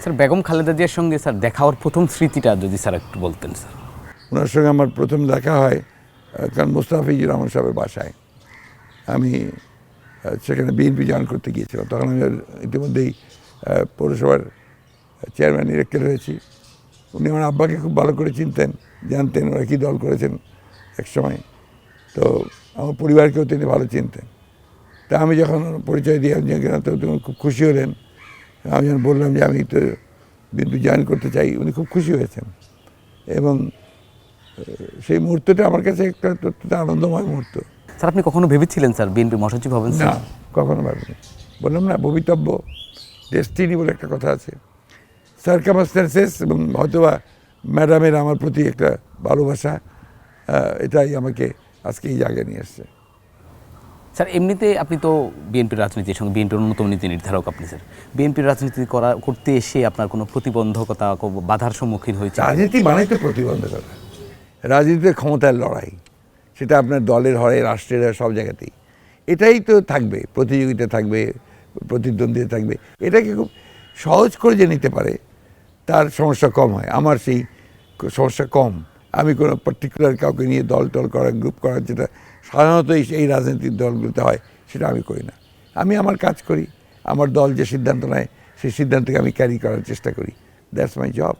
Sir Begum Khaleda জিয়ার সঙ্গে sir দেখা হওয়ার প্রথম স্মৃতিটা যদি স্যার একটু বলতেন স্যার। ওনার সঙ্গে আমার প্রথম দেখা হয় কারণ মোস্তাফিজুর রহমান সাহেবের বাসায়। আমি সেখানে বিএনপি জয়েন করতে গিয়েছিলাম। তখন আমি ইতিমধ্যেই পৌরসভার চেয়ারম্যান ইলেক্টেড হয়েছি। উনি আমার আব্বাকে খুব ভালো করে চিনতেন, জানতেন ওরা কী দল করেছেন একসময়। তো আমার পরিবারকেও তিনি ভালো চিনতেন। তা আমি যখন পরিচয় দিয়ে তো তিনি খুব খুশি হলেন। আমি যখন বললাম যে আমি তো বিএনপি জয়েন করতে চাই, উনি খুব খুশি হয়েছেন। এবং সেই মুহূর্তটা আমার কাছে একটা অত্যন্ত আনন্দময় মুহূর্ত। স্যার আপনি কখনো ভেবেছিলেন স্যার বিএনপি মহাসচিব হবেন না, স্যার? কখনো ভাবিনি। বললাম না, ভবিতব্য, ডেস্টিনি বলে একটা কথা আছে। সার্কামস্ট্যান্সেস এবং হয়তোবা ম্যাডামের আমার প্রতি একটা ভালোবাসা, এটাই আমাকে আজকে এই জায়গায় নিয়ে এসছে। স্যার এমনিতে আপনি তো বিএনপির রাজনীতির সঙ্গে বিএনপির অন্যতম নীতি নির্ধারক আপনি স্যার। বিএনপির রাজনীতি করতে এসে আপনার কোনো প্রতিবন্ধকতা বাধার সম্মুখীন হয়েছে? রাজনীতি মানেই তো প্রতিবন্ধকতা। রাজনীতিতে ক্ষমতার লড়াই, সেটা আপনার দলের হয়, রাষ্ট্রের হয়, সব জায়গাতেই এটাই তো থাকবে। প্রতিযোগিতা থাকবে, প্রতিদ্বন্দ্বিতা থাকবে। এটাকে খুব সহজ করে যে নিতে পারে তার সমস্যা কম হয়। আমার সেই সমস্যা কম। আমি কোনো পার্টিকুলার কাউকে নিয়ে দল করা, গ্রুপ করা, যেটা সাধারণত এই রাজনৈতিক দলগুলোতে হয়, সেটা আমি করি না। আমি আমার কাজ করি, আমার দল যে সিদ্ধান্ত নেয় সেই সিদ্ধান্তকে আমি ক্যারি করার চেষ্টা করি। That's my job.